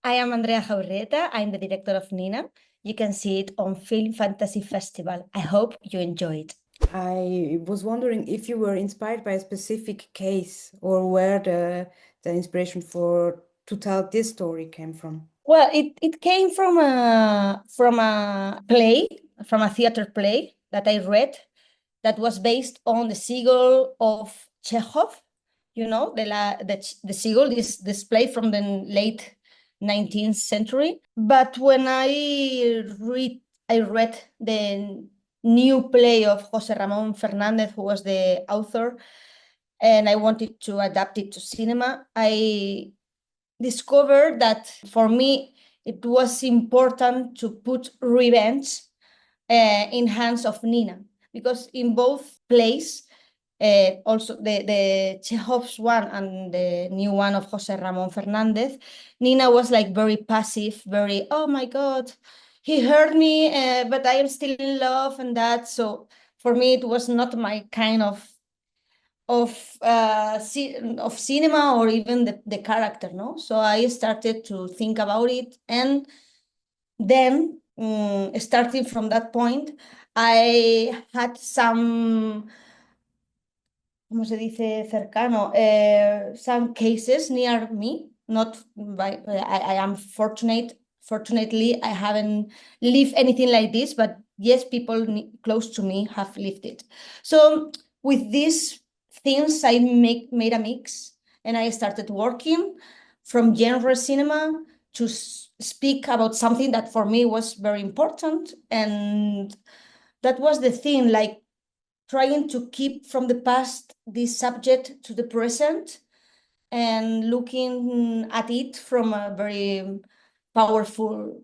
I am Andrea Jaurrieta. I'm the director of Nina. You can see it on Film Fantasy Festival. I hope you enjoy it. I was wondering if you were inspired by a specific case or where the inspiration for to tell this story came from. Well, it came from a play, from a theater play that I read that was based on the seagull of Chekhov. You know, the seagull, this play from the late 19th century. But when I read the new play of Jose Ramon Fernandez, who was the author, and I wanted to adapt it to cinema, I discovered that for me it was important to put revenge in hands of Nina, because in both plays, also the Chekhov's one and the new one of Jose Ramon Fernandez, Nina was like very passive, very, oh my God, he hurt me, but I am still in love and that. So for me, it was not my kind of cinema or even the character, no? So I started to think about it, and then starting from that point, I had some, ¿cómo se dice? Cercano, some cases near me. Not by, I am fortunately, I haven't lived anything like this, but yes, people close to me have lived it. So with these things, I made a mix, and I started working from genre cinema to speak about something that for me was very important. And that was the thing, like trying to keep from the past this subject to the present and looking at it from a very powerful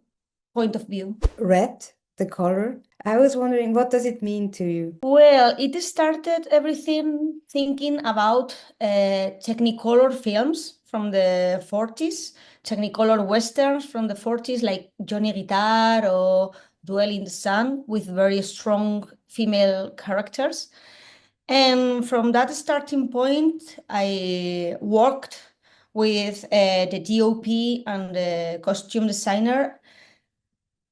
point of view. Red, the color. I was wondering, what does it mean to you? Well, it started everything thinking about Technicolor films from the 40s, Technicolor westerns from the 40s, like Johnny Guitar or Duel in the Sun, with very strong female characters. And from that starting point, I worked with the DOP and the costume designer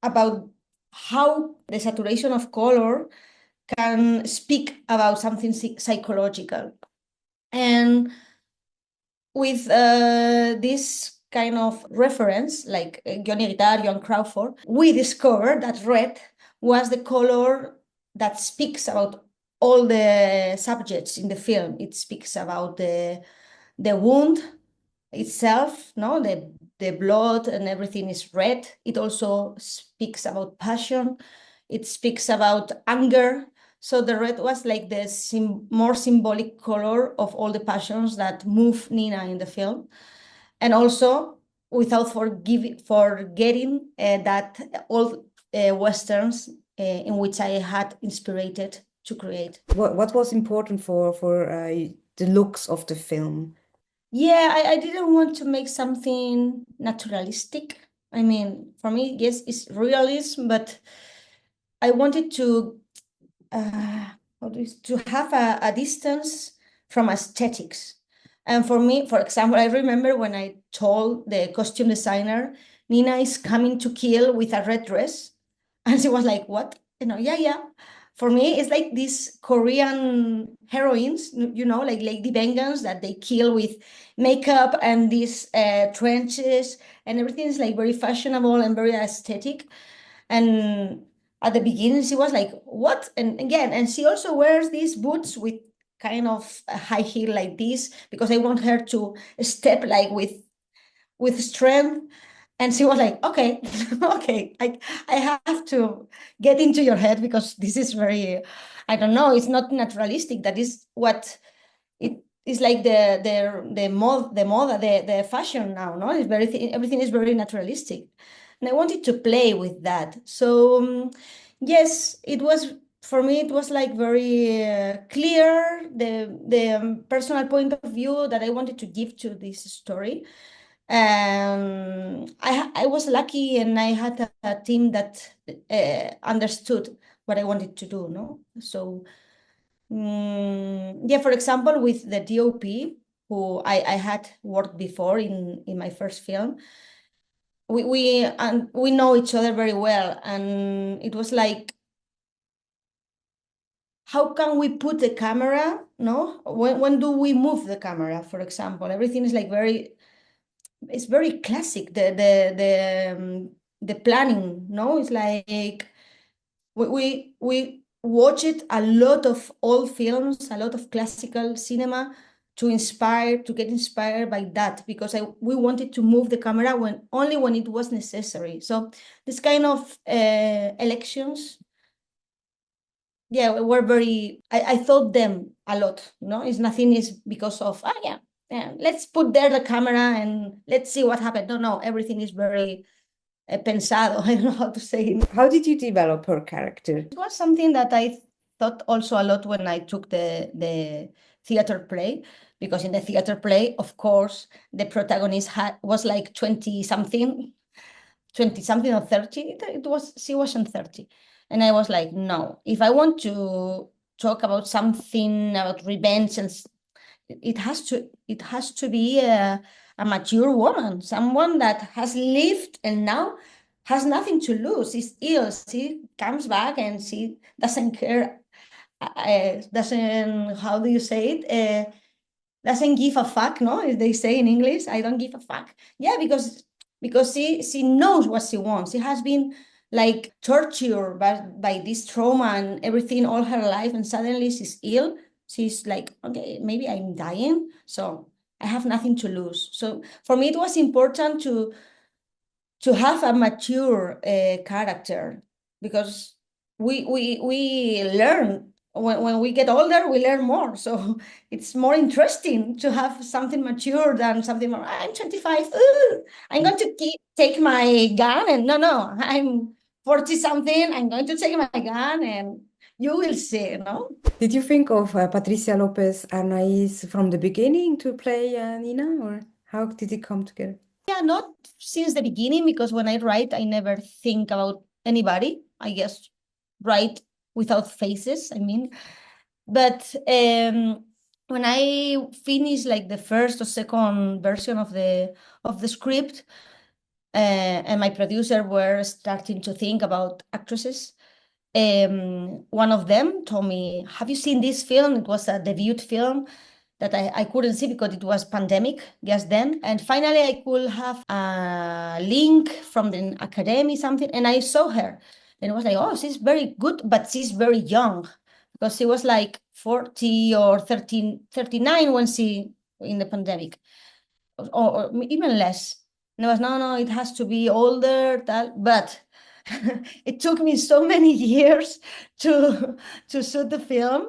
about how the saturation of color can speak about something psychological. And with this kind of reference, like Johnny Guitar, Joan Crawford, we discovered that red was the color that speaks about all the subjects in the film. It speaks about the wound itself, no, the blood and everything is red. It also speaks about passion. It speaks about anger. So the red was like the more symbolic color of all the passions that move Nina in the film. And also, without forgetting that all Westerns in which I had inspired to create. What was important for the looks of the film? Yeah, I didn't want to make something naturalistic. I mean, for me, yes, it's realism, but I wanted to to have a distance from aesthetics. And for me, for example, I remember when I told the costume designer, Nina is coming to kill with a red dress. And she was like, what? Yeah, yeah. For me, it's like these Korean heroines, like Lady Vengeance, that they kill with makeup and these trenches, and everything is like very fashionable and very aesthetic. And at the beginning, she was like, what? And again, and she also wears these boots with kind of a high heel like this, because I want her to step like with strength. And she was like, okay, okay, I have to get into your head, because this is very, I don't know, it's not naturalistic. That is what it is, like the fashion now, no? It's very, everything is very naturalistic. And I wanted to play with that. So yes, it was, for me, it was like very clear, the personal point of view that I wanted to give to this story. I was lucky, and I had a team that understood what I wanted to do, no? So yeah, for example, with the DOP, who I had worked before in my first film, we know each other very well, and it was like, how can we put the camera, no? When do we move the camera, for example? Everything is like it's very classic. The planning, no? It's like we watch it a lot of old films, a lot of classical cinema to get inspired by that, because we wanted to move the camera only when it was necessary. So this kind of elections, yeah, were very, I thought them a lot, it's nothing is because of, yeah, let's put there the camera and let's see what happened. No, everything is very pensado. I don't know how to say it. How did you develop her character? It was something that I thought also a lot when I took the theater play, because in the theater play, of course, the protagonist was like 20 something, 20 something or 30. She wasn't 30. And I was like, no, if I want to talk about something about revenge, and it has to be a mature woman, someone that has lived and now has nothing to lose. She's ill. She comes back and she doesn't care. Doesn't, how do you say it? Doesn't give a fuck, no? As they say in English, I don't give a fuck. Yeah, because she knows what she wants. She has been like tortured by this trauma and everything all her life, and suddenly she's ill. She's like, okay, maybe I'm dying, so I have nothing to lose. So for me, it was important to have a mature character, because we learn when we get older, we learn more. So it's more interesting to have something mature than something more, I'm 25, ooh, I'm going to take my gun, and no, I'm 40 something, I'm going to take my gun, and you will see, no? Did you think of Patricia Lopez Arnaiz from the beginning to play Nina, or how did it come together? Yeah, not since the beginning, because when I write, I never think about anybody. I just write without faces, I mean. But when I finished like the first or second version of the script, and my producer were starting to think about actresses, one of them told me, have you seen this film? It was a debut film that I couldn't see because it was pandemic just then. And finally I could have a link from the academy, something, and I saw her. And it was like, oh, she's very good, but she's very young, because she was like 40 or 13, 39 when she, in the pandemic, or even less. And I was, no, it has to be older, but it took me so many years to shoot the film,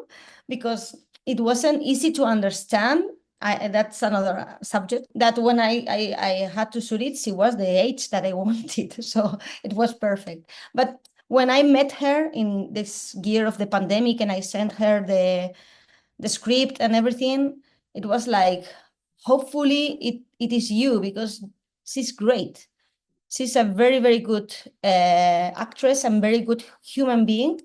because it wasn't easy to understand. That's another subject, that when I had to shoot it, she was the age that I wanted. So it was perfect. But when I met her in this year of the pandemic and I sent her the script and everything, it was like, hopefully it is you, because she's great. She's a very, very good actress and very good human being.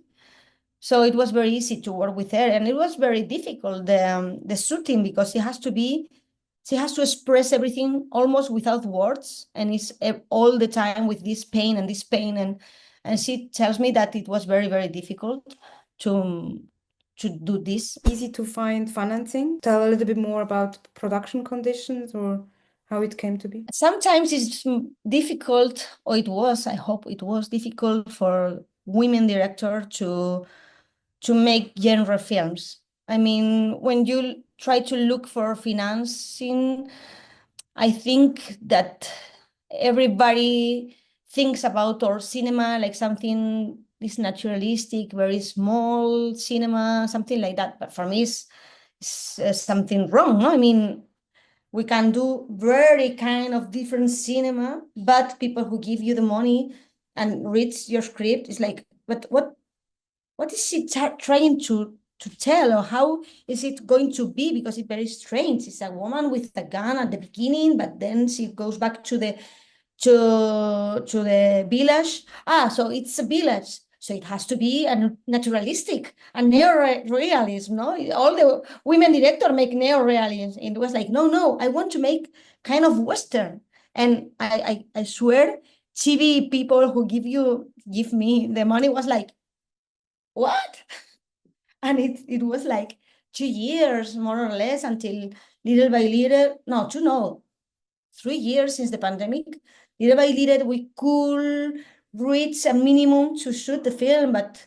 So it was very easy to work with her, and it was very difficult, the shooting, because she has to express everything almost without words, and it's all the time with this pain and this pain, and she tells me that it was very, very difficult to do this. Easy to find financing? Tell a little bit more about production conditions or how it came to be. Sometimes it's difficult, or it was, I hope it was difficult for women director to make genre films. I mean, when you try to look for financing, I think that everybody thinks about our cinema like something this naturalistic, very small cinema, something like that. But for me, it's something wrong, no? I mean, we can do very kind of different cinema, but people who give you the money and reads your script is like, but what is she trying to tell, or how is it going to be? Because it's very strange. It's a woman with a gun at the beginning, but then she goes back to the village. So it's a village, so it has to be a naturalistic, a neo-realism, no? All the women director make neo-realism. It was like, no, I want to make kind of Western. And I swear, TV people who give me the money was like, what? And it was like 2 years, more or less, until little by little, no, two, no, 3 years since the pandemic, little by little, we could reach a minimum to shoot the film, but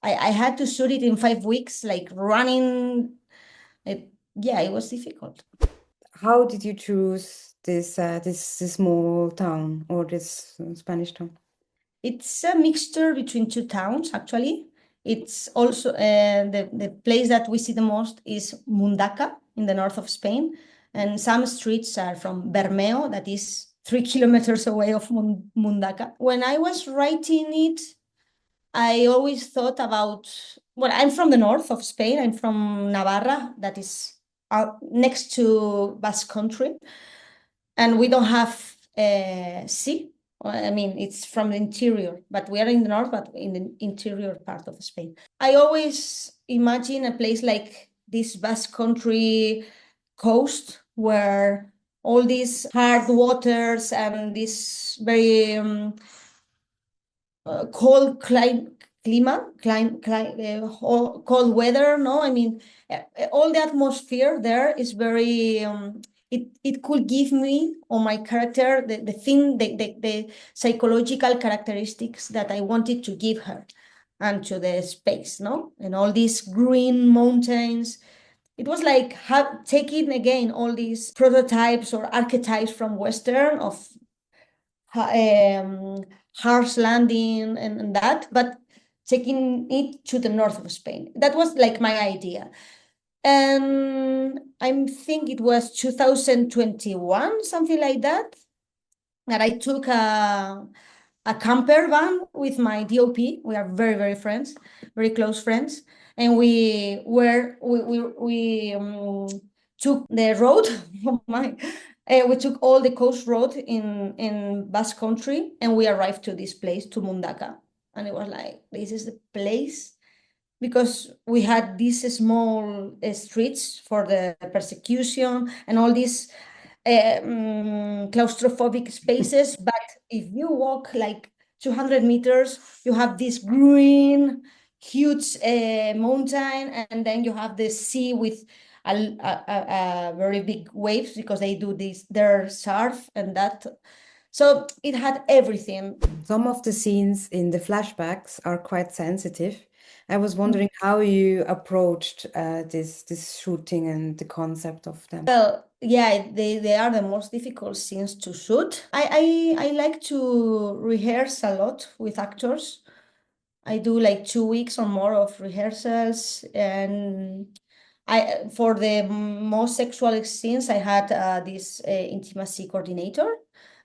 I had to shoot it in 5 weeks, like running. Yeah, it was difficult. How did you choose this small town or this Spanish town? It's a mixture between two towns, actually. It's also the place that we see the most is Mundaca in the north of Spain. And some streets are from Bermeo, that is 3 kilometers away of Mundaca. When I was writing it, I always thought about, well, I'm from the north of Spain. I'm from Navarra, that is next to Basque Country. And we don't have sea. I mean, it's from the interior, but we are in the north, but in the interior part of Spain. I always imagine a place like this Basque Country coast where all these hard waters and this very cold cold weather. No, I mean, all the atmosphere there is very. It could give me or my character the thing the psychological characteristics that I wanted to give her and to the space, no, and all these green mountains. It was like taking again all these prototypes or archetypes from Western of um, harsh landing and that, but taking it to the north of Spain. That was like my idea. And I think it was 2021, something like that, that I took a camper van with my DOP. We are very, very friends, very close friends. And we took the road. Oh my. We took all the coast road in Basque Country, and we arrived to this place, to Mundaca. And it was like, this is the place, because we had these small streets for the persecution and all these claustrophobic spaces. But if you walk like 200 meters, you have this green, huge mountain, and then you have the sea with a very big waves, because they do this, their surf and that. So it had everything. Some of the scenes in the flashbacks are quite sensitive. I was wondering how you approached this shooting and the concept of them. Well, yeah, they are the most difficult scenes to shoot. I like to rehearse a lot with actors. I do like 2 weeks or more of rehearsals, and I for the most sexual scenes I had this intimacy coordinator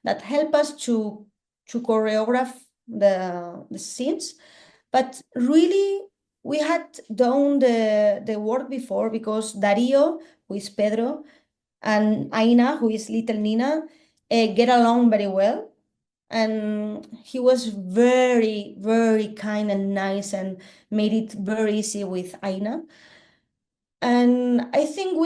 that helped us to choreograph the scenes. But really, we had done the work before, because Darío, who is Pedro, and Aina, who is little Nina, get along very well. And he was very, very kind and nice, and made it very easy with Aina. And I think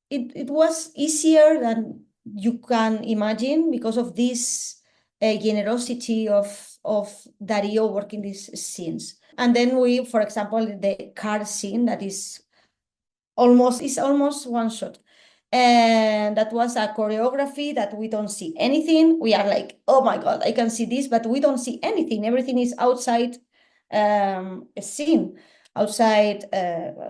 it was easier than you can imagine, because of this generosity of Darío working these scenes. And then we, for example, the car scene that is almost one shot. And that was a choreography that we don't see anything. We are like, oh my God, I can see this, but we don't see anything. Everything is outside a scene, outside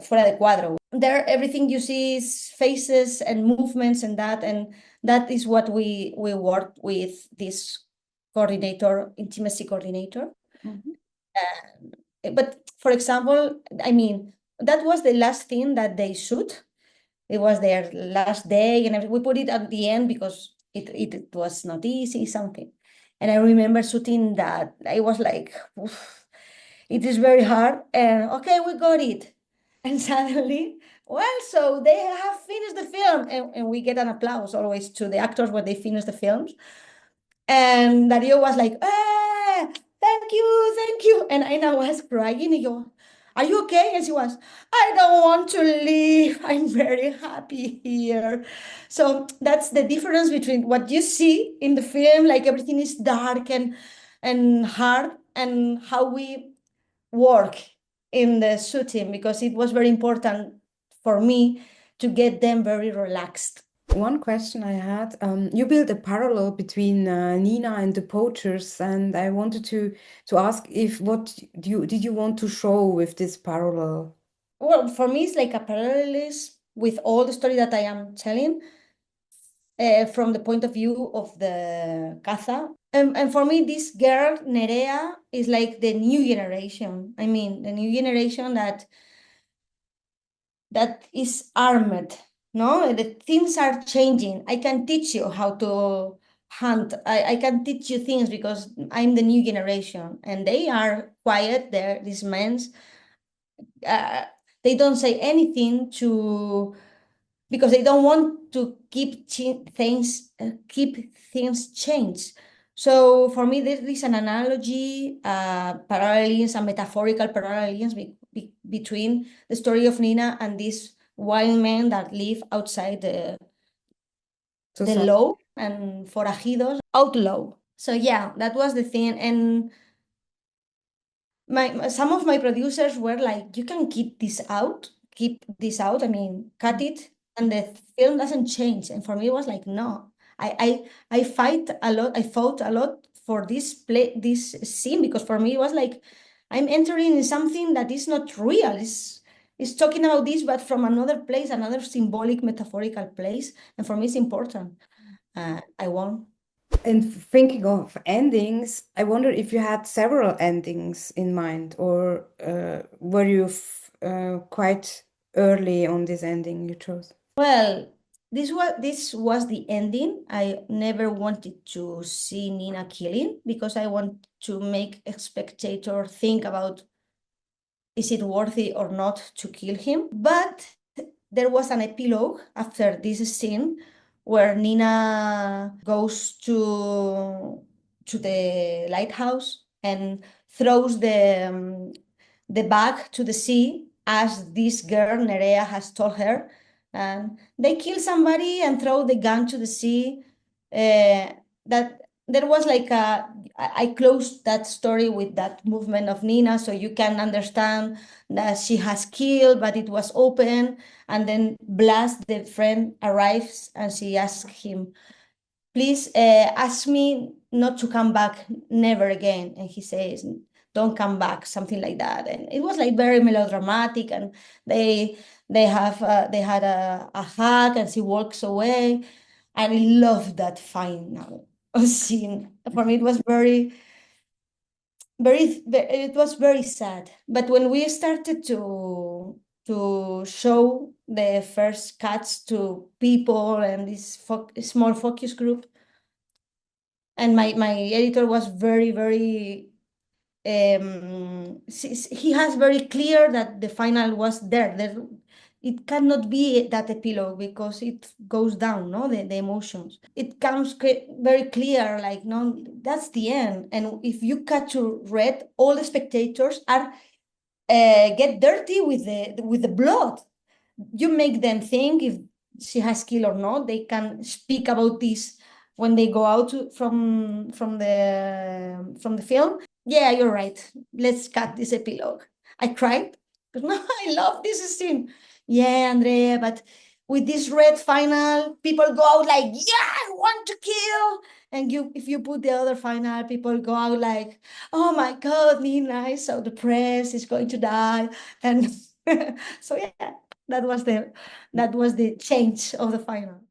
fuera de cuadro. There, everything you see is faces and movements and that. And that is what we worked with this coordinator, intimacy coordinator. But for example, I mean, that was the last thing that they shoot. It was their last day, and we put it at the end because it was not easy, something. And I remember shooting that. I was like, "Oof, it is very hard." And okay, we got it. And suddenly, well, so they have finished the film. And we get an applause always to the actors when they finish the films. And Dario was like, thank you, thank you. And Aina was crying. And yo, are you okay? And she was, I don't want to leave. I'm very happy here. So that's the difference between what you see in the film, like everything is dark and hard, and how we work in the shooting, because it was very important for me to get them very relaxed. One question I had, you built a parallel between Nina and the poachers, and I wanted to ask if what did you want to show with this parallel? Well, for me, it's like a parallelism with all the story that I am telling, from the point of view of the caza. And for me, this girl, Nerea, is like the new generation. I mean, the new generation that is armed. No, the things are changing. I can teach you how to hunt. I can teach you things because I'm the new generation, and they are quiet. These men, uh, they don't say anything to, because they don't want to keep things changed. So for me, there is an analogy, parallelism, a metaphorical parallelism between the story of Nina and these wild men that live outside the So, law, and forajidos, outlaw. So yeah, that was the thing. And some of my producers were like, you can keep this out. I mean, cut it, and the film doesn't change. And for me, it was like, no, I fight a lot. I fought a lot for this scene, because for me it was like I'm entering in something that is not real. It's talking about this, but from another place, another symbolic, metaphorical place. And for me, it's important. I won. and thinking of endings, I wonder if you had several endings in mind, or were you quite early on this ending you chose? Well, this was the ending. I never wanted to see Nina killing, because I want to make a spectator think about, is it worthy or not to kill him? But there was an epilogue after this scene where Nina goes to the lighthouse and throws the bag to the sea, as this girl Nerea has told her. And they kill somebody and throw the gun to the sea. That there was like I closed that story with that movement of Nina, so you can understand that she has killed, but it was open. And then Blas, the friend, arrives and she asks him, please ask me not to come back never again. And he says, don't come back, something like that. And it was like very melodramatic. And they they had a hug, and she walks away. And I love that final scene. For me, it was it was very sad. But when we started to show the first cuts to people and this small focus group, and my editor was very he has very clear that the final was there. It cannot be that epilogue, because it goes down, no, the emotions. It comes very clear, like, no, that's the end. And if you cut to red, all the spectators are get dirty with the blood. You make them think if she has killed or not. They can speak about this when they go out from the film. Yeah, you're right. Let's cut this epilogue. I cried, but no, I love this scene. Yeah, Andrea, but with this red final, people go out like, yeah, I want to kill. And if you put the other final, people go out like, oh my God, Nina is so depressed, he's going to die. And so yeah, that was the change of the final.